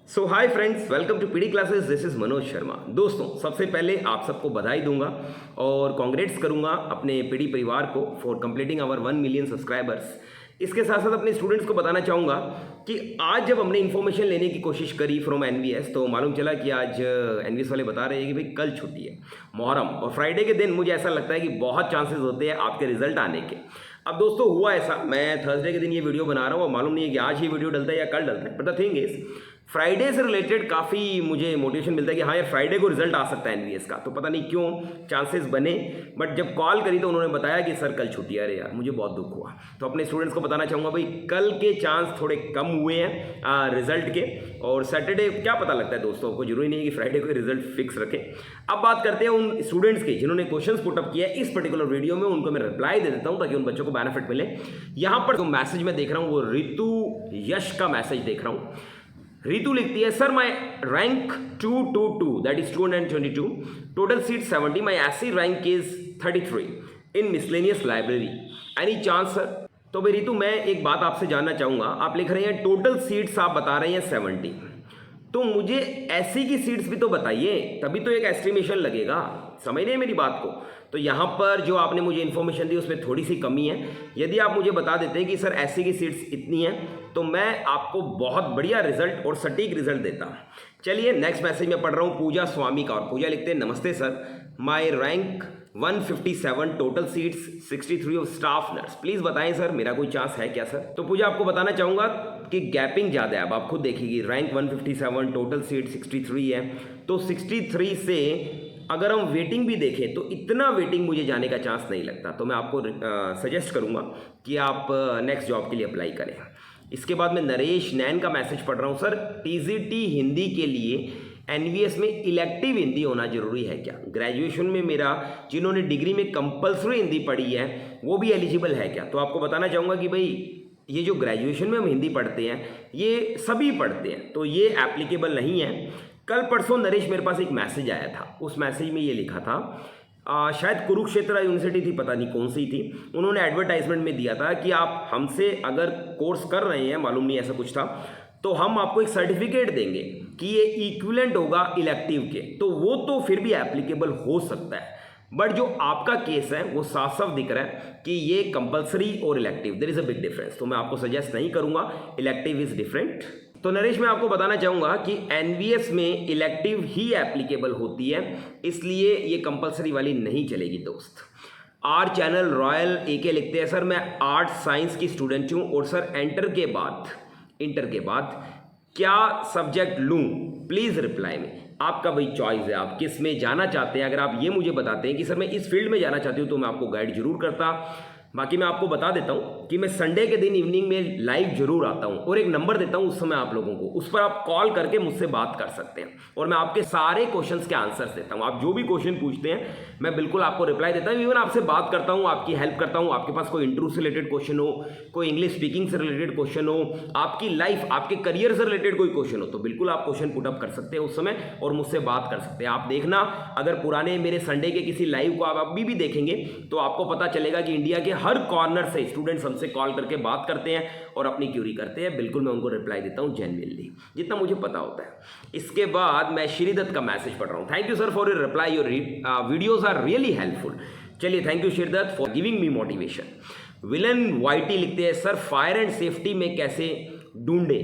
So hi friends, welcome to PD classes. This is Manoj Sharma. दोस्तों, सबसे पहले आप सबको बधाई दूंगा और कॉन्ग्रेट्स करूंगा अपने पीडी परिवार को for completing our 1 million subscribers. इसके साथ साथ अपने स्टूडेंट्स को बताना चाहूँगा कि आज जब हमने इन्फॉर्मेशन लेने की कोशिश करी फ्रॉम एनवीएस तो मालूम चला कि आज एनवीएस वाले बता रहे हैं कि भाई कल छुट्टी है मुहर्रम, और फ्राइडे के दिन मुझे ऐसा लगता है कि बहुत चांसेस होते हैं आपके रिजल्ट आने के। अब दोस्तों हुआ ऐसा, मैं थर्सडे के दिन ये वीडियो बना रहा हूँ और मालूम नहीं है कि आज ये वीडियो डलता है या कल डलता है, but the thing is Friday से रिलेटेड काफ़ी मुझे मोटिवेशन मिलता है कि हाँ यार फ्राइडे को रिजल्ट आ सकता है एनवीएस का। तो पता नहीं क्यों चांसेस बने, बट जब कॉल करी तो उन्होंने बताया कि सर कल छुट्टी। अरे यार मुझे बहुत दुख हुआ। तो अपने स्टूडेंट्स को बताना चाहूँगा भाई कल के चांस थोड़े कम हुए हैं रिजल्ट के, और सैटरडे क्या पता लगता है दोस्तों को, जरूरी नहीं है कि फ्राइडे को रिजल्ट फिक्स रखें। अब बात करते हैं उन स्टूडेंट्स की जिन्होंने क्वेश्चन पुटअप किया है इस पर्टिकुलर वीडियो में, उनको मैं रिप्लाई दे देता हूँ ताकि उन बच्चों को बेनिफिट मिले। यहाँ पर जो मैसेज मैं देख रहा हूँ वो रितु यश का मैसेज देख रहा हूँ। रितु लिखती है, sir my rank 222 that is 222, total seat 70, my SC rank is 33 in miscellaneous library, any chance sir? तो भाई रितु, मैं एक बात आपसे जानना चाहूँगा, आप लिख रहे हैं टोटल सीट्स आप बता रहे हैं 70, तो मुझे एससी की सीट्स भी तो बताइए, तभी तो एक एस्टिमेशन लगेगा। समझ रहे हैं मेरी बात को? तो यहाँ पर जो आपने मुझे इन्फॉर्मेशन दी उसमें थोड़ी सी कमी है। यदि आप मुझे बता देते हैं कि सर एससी की सीट्स इतनी हैं तो मैं आपको बहुत बढ़िया रिजल्ट और सटीक रिजल्ट देता। चलिए नेक्स्ट मैसेज में पढ़ रहा हूँ पूजा स्वामी का, और पूजा लिखते हैं, नमस्ते sir, my rank 157, total seats 63 of staff nurse, please बताएं सर मेरा कोई चांस है क्या सर? तो पूजा आपको बताना चाहूँगा कि गैपिंग ज़्यादा है। अब आप खुद देखिएगी, रैंक 157, टोटल सीट 63 है, तो 63 से अगर हम वेटिंग भी देखें तो इतना वेटिंग मुझे जाने का चांस नहीं लगता। तो मैं आपको सजेस्ट करूँगा कि आप नेक्स्ट जॉब के लिए अप्लाई करें। इसके बाद मैं नरेश नैन का मैसेज पढ़ रहा हूँ, सर टीजीटी हिंदी के लिए एनवीएस में इलेक्टिव हिंदी होना जरूरी है क्या? ग्रेजुएशन में मेरा जिन्होंने डिग्री में कंपलसरी हिंदी पढ़ी है वो भी एलिजिबल है क्या? तो आपको बताना चाहूँगा कि भाई ये जो ग्रेजुएशन में हम हिंदी पढ़ते हैं ये सभी पढ़ते हैं, तो ये एप्लीकेबल नहीं है। कल परसों नरेश मेरे पास एक मैसेज आया था, उस मैसेज में ये लिखा था, शायद कुरुक्षेत्र यूनिवर्सिटी थी, पता नहीं कौन सी थी, उन्होंने एडवर्टाइजमेंट में दिया था कि आप हमसे अगर कोर्स कर रहे हैं, मालूम नहीं ऐसा कुछ था, तो हम आपको एक सर्टिफिकेट देंगे कि ये इक्विवेलेंट होगा इलेक्टिव के। तो वो तो फिर भी एप्लीकेबल हो सकता है, बट जो आपका केस है वो साफ साफ दिख रहा है कि ये कंपलसरी और elective, there is a big difference. तो मैं आपको सजेस्ट नहीं करूंगा, इलेक्टिव इज डिफरेंट। तो नरेश, मैं आपको बताना चाहूँगा कि एनवीएस में इलेक्टिव ही एप्लीकेबल होती है, इसलिए ये कंपलसरी वाली नहीं चलेगी दोस्त। आर चैनल रॉयल एके लिखते हैं, सर मैं आर्ट साइंस की स्टूडेंट हूँ और सर इंटर के बाद क्या सब्जेक्ट लूँ, प्लीज़ रिप्लाई में। आपका भाई चॉइस है, आप किस में जाना चाहते हैं। अगर आप ये मुझे बताते हैं कि सर मैं इस फील्ड में जाना चाहती हूँ तो मैं आपको गाइड जरूर करता। बाकी मैं आपको बता देता हूँ कि मैं संडे के दिन इवनिंग में लाइव जरूर आता हूँ और एक नंबर देता हूँ उस समय आप लोगों को, उस पर आप कॉल करके मुझसे बात कर सकते हैं और मैं आपके सारे क्वेश्चंस के आंसर्स देता हूँ। आप जो भी क्वेश्चन पूछते हैं मैं बिल्कुल आपको रिप्लाई देता हूँ, इवन आपसे बात करता हूँ, आपकी हेल्प करता हूँ। आपके पास कोई इंटरव्यू से रिलेटेड क्वेश्चन हो, कोई इंग्लिश स्पीकिंग से रिलेटेड क्वेश्चन हो, आपकी लाइफ आपके करियर से रिलेटेड कोई क्वेश्चन हो, तो बिल्कुल आप क्वेश्चन पुटअप कर सकते हैं उस समय और मुझसे बात कर सकते हैं। आप देखना, अगर पुराने मेरे संडे के किसी लाइव को आप अभी भी देखेंगे तो आपको पता चलेगा कि इंडिया के हर कॉर्नर से स्टूडेंट्स हमसे कॉल करके बात करते हैं और अपनी क्यूरी करते हैं। बिल्कुल मैं उनको रिप्लाई देता हूं जेन्युइनली, जितना मुझे पता होता है। इसके बाद मैं श्रीदत्त का मैसेज पढ़ रहा हूं, thank you sir for your reply, your videos are really helpful. चलिए, thank you Shridatt for giving me motivation. Villain YT लिखते हैं, सर फायर एंड सेफ्टी में कैसे ढूंढे?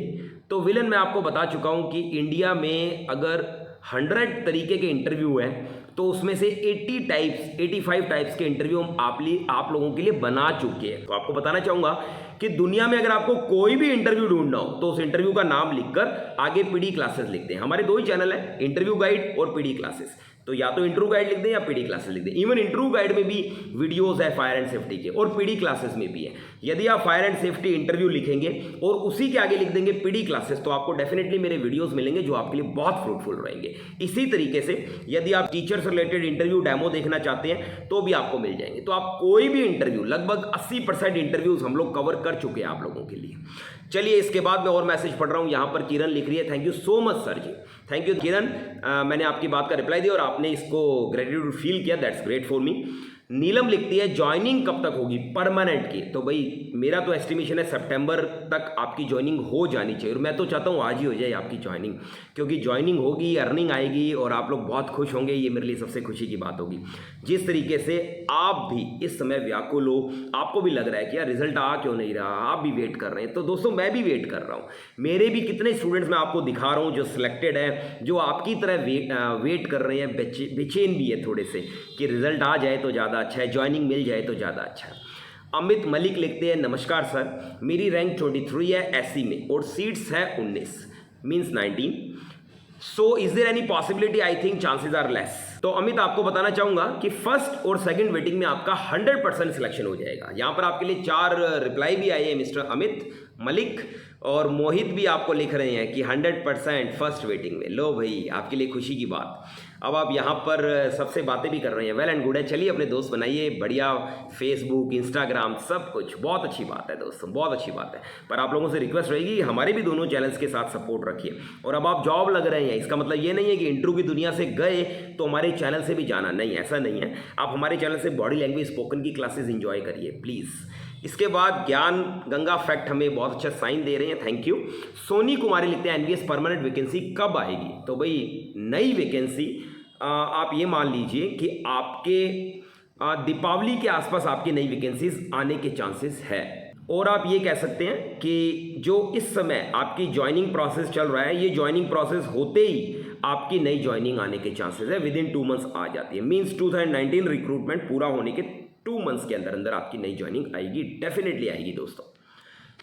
तो विलन, मैं आपको बता चुका हूं कि इंडिया में अगर 100 तरीके के इंटरव्यू हैं तो उसमें से 85 टाइप्स के इंटरव्यू हम आप लोगों के लिए बना चुके हैं। तो आपको बताना चाहूँगा कि दुनिया में अगर आपको कोई भी इंटरव्यू ढूंढना हो तो उस इंटरव्यू का नाम लिखकर आगे पीडी क्लासेस लिखते हैं। हमारे दो ही चैनल है, इंटरव्यू गाइड और पीडी क्लासेस, तो या तो इंटरव्यू गाइड लिख दें या पीडी क्लासेस लिख दें। इवन इंटरव्यू गाइड में भी वीडियोस है फायर एंड सेफ्टी के और पीडी क्लासेस में भी है। यदि आप फायर एंड सेफ्टी इंटरव्यू लिखेंगे और उसी के आगे लिख देंगे पीडी क्लासेस तो आपको डेफिनेटली मेरे वीडियोस मिलेंगे जो आपके लिए बहुत फ्रूटफुल रहेंगे। इसी तरीके से यदि आप टीचर से रिलेटेड इंटरव्यू डेमो देखना चाहते हैं तो भी आपको मिल जाएंगे। तो आप कोई भी इंटरव्यू, लगभग 80% इंटरव्यूज हम लोग कवर कर चुके हैं आप लोगों के लिए। चलिए, इसके बाद मैं और मैसेज पढ़ रहा हूँ। यहाँ पर किरण लिख रही है, thank you so much sir ji. Thank you Kiran, मैंने आपकी बात का रिप्लाई दिया और आपने इसको ग्रेटिट्यूड फील किया, that's great for me. Neelam लिखती है ज्वाइनिंग कब तक होगी परमानेंट की? तो भाई मेरा तो एस्टिमेशन है सितंबर तक आपकी ज्वाइनिंग हो जानी चाहिए, और मैं तो चाहता हूँ आज ही हो जाए आपकी ज्वाइनिंग, क्योंकि ज्वाइनिंग होगी, अर्निंग आएगी और आप लोग बहुत खुश होंगे। ये मेरे लिए सबसे खुशी की बात होगी। जिस तरीके से आप भी इस समय व्याकुल हो, आपको भी लग रहा है कि यार रिजल्ट आ क्यों नहीं रहा, आप भी वेट कर रहे हैं, तो दोस्तों मैं भी वेट कर रहा हूँ। मेरे भी कितने स्टूडेंट्स मैं आपको दिखा रहा हूँ जो सिलेक्टेड है, जो आपकी तरह वेट कर रहे हैं, बेचैन भी है थोड़े से कि रिजल्ट आ जाए तो ज़्यादा अच्छा है, ज्वाइनिंग मिल जाए तो ज़्यादा अच्छा है। अमित मलिक लिखते हैं नमस्कार सर, मेरी रैंक 23 है एससी में और सीट्स है 19 means 19, so is there any possibility? I think chances are less. तो अमित आपको बताना चाहूंगा कि फर्स्ट और सेकंड वेटिंग में आपका 100% सिलेक्शन हो जाएगा। यहाँ पर आपके लिए 4 रिप्लाई भी आई है मिस्टर अमित मलिक, और मोहित भी आपको लिख रहे हैं कि 100% फर्स्ट वेटिंग में। लो भाई आपके लिए खुशी की बात। अब आप यहाँ पर सबसे बातें भी कर रहे हैं, वेल एंड गुड है। चलिए अपने दोस्त बनाइए, बढ़िया फेसबुक इंस्टाग्राम सब कुछ, बहुत अच्छी बात है दोस्तों, बहुत अच्छी बात है। पर आप लोगों से रिक्वेस्ट रहेगी हमारे भी दोनों चैनल्स के साथ सपोर्ट रखिए। और अब आप जॉब लग रहे हैं, इसका मतलब ये नहीं है कि इंटरव्यू की दुनिया से गए तो हमारे चैनल से भी जाना, नहीं ऐसा नहीं है। आप हमारे चैनल से बॉडी लैंग्वेज स्पोकन की क्लासेस इंजॉय करिए प्लीज़। इसके बाद ज्ञान गंगा फैक्ट हमें बहुत अच्छा साइन दे रहे हैं, थैंक यू। सोनी कुमारी लिखते हैं एनवीएस परमानेंट वैकेंसी कब आएगी? तो भाई नई वैकेंसी आप ये मान लीजिए कि आपके दीपावली के आसपास आपकी नई वैकेंसीज आने के चांसेस है। और आप ये कह सकते हैं कि जो इस समय आपकी ज्वाइनिंग प्रोसेस चल रहा है, ये ज्वाइनिंग प्रोसेस होते ही आपकी नई ज्वाइनिंग आने के चांसेस है, विद इन 2 मंथ्स आ जाती है। मीन्स 2019 रिक्रूटमेंट पूरा होने के 2 मंथ्स के अंदर अंदर आपकी नई ज्वाइनिंग आएगी, डेफिनेटली आएगी दोस्तों।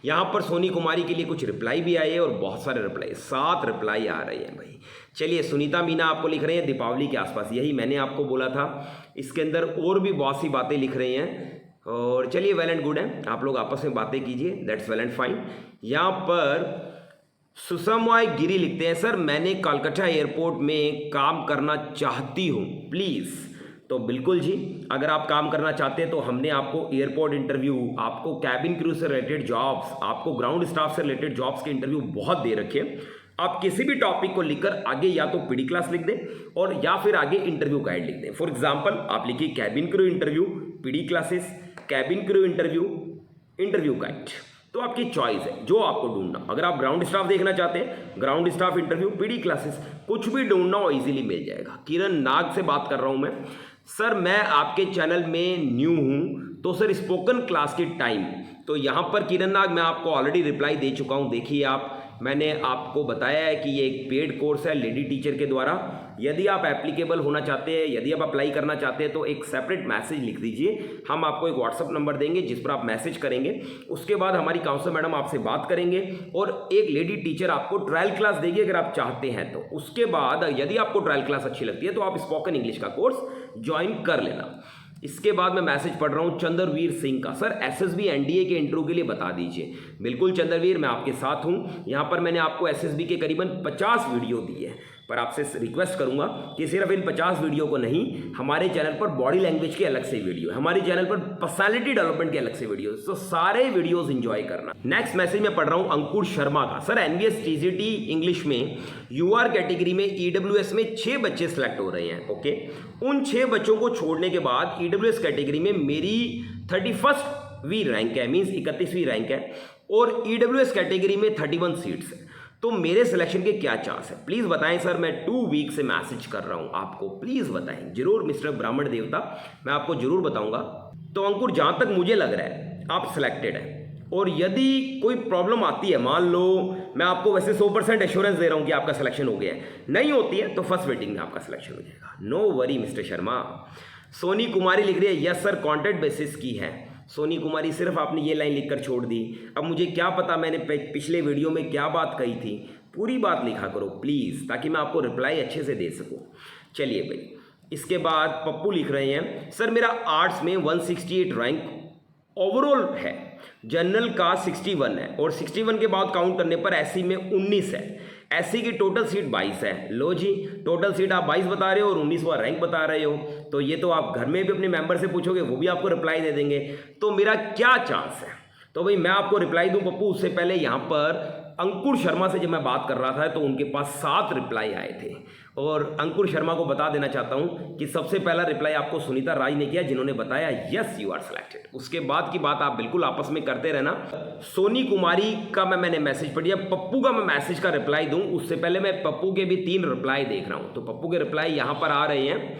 यहाँ पर सोनी कुमारी के लिए कुछ रिप्लाई भी आए और बहुत सारे रिप्लाई, 7 रिप्लाई आ रहे हैं भाई। चलिए सुनीता मीना आपको लिख रहे हैं दीपावली के आसपास, यही मैंने आपको बोला था। इसके अंदर और भी बहुत सी बातें लिख रहे हैं, और चलिए वेल एंड गुड है, आप लोग आपस में बातें कीजिए, दैट्स वेल एंड फाइन। यहाँ पर सुषमॉय गिरी लिखते हैं सर मैंने कोलकाता एयरपोर्ट में काम करना चाहती हूँ प्लीज़। तो बिल्कुल जी, अगर आप काम करना चाहते हैं तो हमने आपको एयरपोर्ट इंटरव्यू, आपको कैबिन क्रू से रिलेटेड जॉब्स, आपको ग्राउंड स्टाफ से रिलेटेड जॉब्स के इंटरव्यू बहुत दे रखे हैं। आप किसी भी टॉपिक को लिखकर आगे या तो पीडी क्लास लिख दें और या फिर आगे इंटरव्यू गाइड लिख दें। फॉर एग्जाम्पल आप लिखिए cabin crew interview PD classes, cabin crew interview interview guide, तो आपकी चॉइस है जो आपको ढूंढना। अगर आप ग्राउंड स्टाफ देखना चाहते हैं ground staff interview PD classes, कुछ भी ढूंढना हो इजीली मिल जाएगा। किरण नाग से बात कर रहा हूं मैं। सर मैं आपके चैनल में न्यू हूं, तो सर स्पोकन क्लास के टाइम, तो यहां पर किरण नाग मैं आपको ऑलरेडी रिप्लाई दे चुका हूं। देखिए आप, मैंने आपको बताया है कि ये एक पेड कोर्स है लेडी टीचर के द्वारा। यदि आप एप्लीकेबल होना चाहते हैं, यदि आप अप्लाई करना चाहते हैं तो एक सेपरेट मैसेज लिख दीजिए। हम आपको एक व्हाट्सअप नंबर देंगे जिस पर आप मैसेज करेंगे, उसके बाद हमारी काउंसलर मैडम आपसे बात करेंगे और एक लेडी टीचर आपको ट्रायल क्लास देगी अगर आप चाहते हैं तो। उसके बाद यदि आपको ट्रायल क्लास अच्छी लगती है तो आप स्पोकन इंग्लिश का कोर्स ज्वाइन कर लेना। इसके बाद मैं मैसेज पढ़ रहा हूं चंद्रवीर सिंह का, सर एसएसबी एनडीए के इंटरव्यू के लिए बता दीजिए। बिल्कुल चंद्रवीर, मैं आपके साथ हूं। यहां पर मैंने आपको एसएसबी के करीबन 50 वीडियो दी है, पर आपसे रिक्वेस्ट करूंगा कि सिर्फ इन 50 वीडियो को नहीं, हमारे चैनल पर बॉडी लैंग्वेज के अलग से वीडियो है, हमारे चैनल पर पर्सनालिटी डेवलपमेंट के अलग से वीडियो, तो सारे वीडियोस एंजॉय करना। नेक्स्ट मैसेज में पढ़ रहा हूं अंकुर शर्मा का, सर एनवीएस टीजीटी इंग्लिश में यूआर कैटेगरी में ईडब्ल्यूएस में 6 बच्चे सिलेक्ट हो रहे हैं। ओके, उन 6 बच्चों को छोड़ने के बाद ईडब्ल्यूएस कैटेगरी में मेरी 31वीं रैंक है, मीन्स 31वीं रैंक है, और ईडब्ल्यूएस कैटेगरी में 31 सीट्स है। तो मेरे सिलेक्शन के क्या चांस है प्लीज़ बताएं सर। मैं 2 वीक से मैसेज कर रहा हूं आपको, प्लीज़ बताएं जरूर मिस्टर ब्राह्मण देवता, मैं आपको जरूर बताऊंगा। तो अंकुर जहां तक मुझे लग रहा है आप सिलेक्टेड हैं, और यदि कोई प्रॉब्लम आती है, मान लो मैं आपको वैसे 100% एश्योरेंस दे रहा हूं कि आपका सिलेक्शन हो गया है, नहीं होती है तो फर्स्ट वेटिंग में आपका सिलेक्शन हो जाएगा, no worry mister Sharma. Soni Kumari लिख रही है यस सर कॉन्ट्रैक्ट बेसिस की है। सोनी कुमारी सिर्फ आपने ये लाइन लिखकर छोड़ दी, अब मुझे क्या पता मैंने पिछले वीडियो में क्या बात कही थी, पूरी बात लिखा करो प्लीज़ ताकि मैं आपको रिप्लाई अच्छे से दे सकूं। चलिए भाई, इसके बाद पप्पू लिख रहे हैं सर मेरा आर्ट्स में 168 रैंक ओवरऑल है, जनरल का 61 है और 61 के बाद काउंट करने पर एससी में 19 है, एससी की टोटल सीट 22 है। लो जी, टोटल सीट आप 22 बता रहे हो और 19वां रैंक बता रहे हो, तो ये तो आप घर में भी अपने मेंबर से पूछोगे, वो भी आपको रिप्लाई दे देंगे। तो मेरा क्या चांस है? तो भाई मैं आपको रिप्लाई दूं पप्पू, उससे पहले यहाँ पर अंकुर शर्मा से जब मैं बात कर रहा था तो उनके पास 7 रिप्लाई आए थे और अंकुर शर्मा को बता देना चाहता हूं कि सबसे पहला रिप्लाई आपको सुनीता राज ने किया, जिन्होंने बताया यस यू आर सिलेक्टेड। उसके बाद की बात आप बिल्कुल आपस में करते रहना। सोनी कुमारी का मैंने मैसेज पढ़ लिया। पप्पू का मैं मैसेज का रिप्लाई दूं उससे पहले मैं पप्पू के भी 3 रिप्लाई देख रहा हूं। तो पप्पू के रिप्लाई यहां पर आ रहे हैं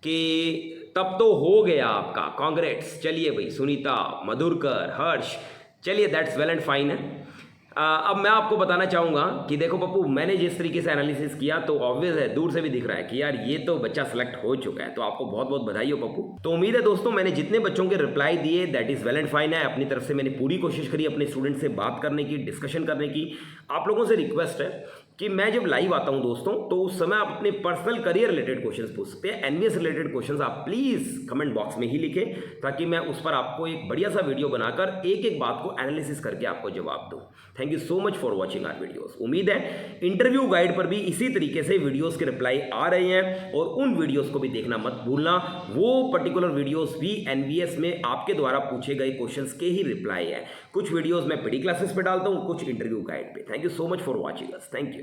कि तब तो हो गया आपका, कांग्रेट्स। चलिए भाई, सुनीता, मधुरकर, हर्ष, चलिए दैट्स वेल एंड फाइन है। अब मैं आपको बताना चाहूँगा कि देखो पप्पू, मैंने जिस तरीके से एनालिसिस किया तो ऑब्वियस है, दूर से भी दिख रहा है कि यार ये तो बच्चा सेलेक्ट हो चुका है। तो आपको बहुत बहुत बधाई हो पप्पू। तो उम्मीद है दोस्तों, मैंने जितने बच्चों के रिप्लाई दिए that is well and fine है। अपनी तरफ से मैंने पूरी कोशिश करी अपने स्टूडेंट से बात करने की, डिस्कशन करने की। आप लोगों से रिक्वेस्ट है कि मैं जब लाइव आता हूं दोस्तों तो उस समय आप अपने पर्सनल करियर रिलेटेड क्वेश्चंस पूछ सकते हैं। एनवीएस रिलेटेड क्वेश्चंस आप प्लीज़ कमेंट बॉक्स में ही लिखें ताकि मैं उस पर आपको एक बढ़िया सा वीडियो बनाकर एक एक बात को एनालिसिस करके आपको जवाब दूं। Thank you so much for watching our videos. उम्मीद है इंटरव्यू गाइड पर भी इसी तरीके से वीडियोस के रिप्लाई आ रहे हैं और उन वीडियोस को भी देखना मत भूलना। वो पर्टिकुलर वीडियोस भी एनवीएस में आपके द्वारा पूछे गए क्वेश्चंस के ही रिप्लाई है। कुछ वीडियोस मैं पीडी क्लासेस पे डालता हूँ, कुछ इंटरव्यू गाइड पे। Thank you so much for watching us. Thank you.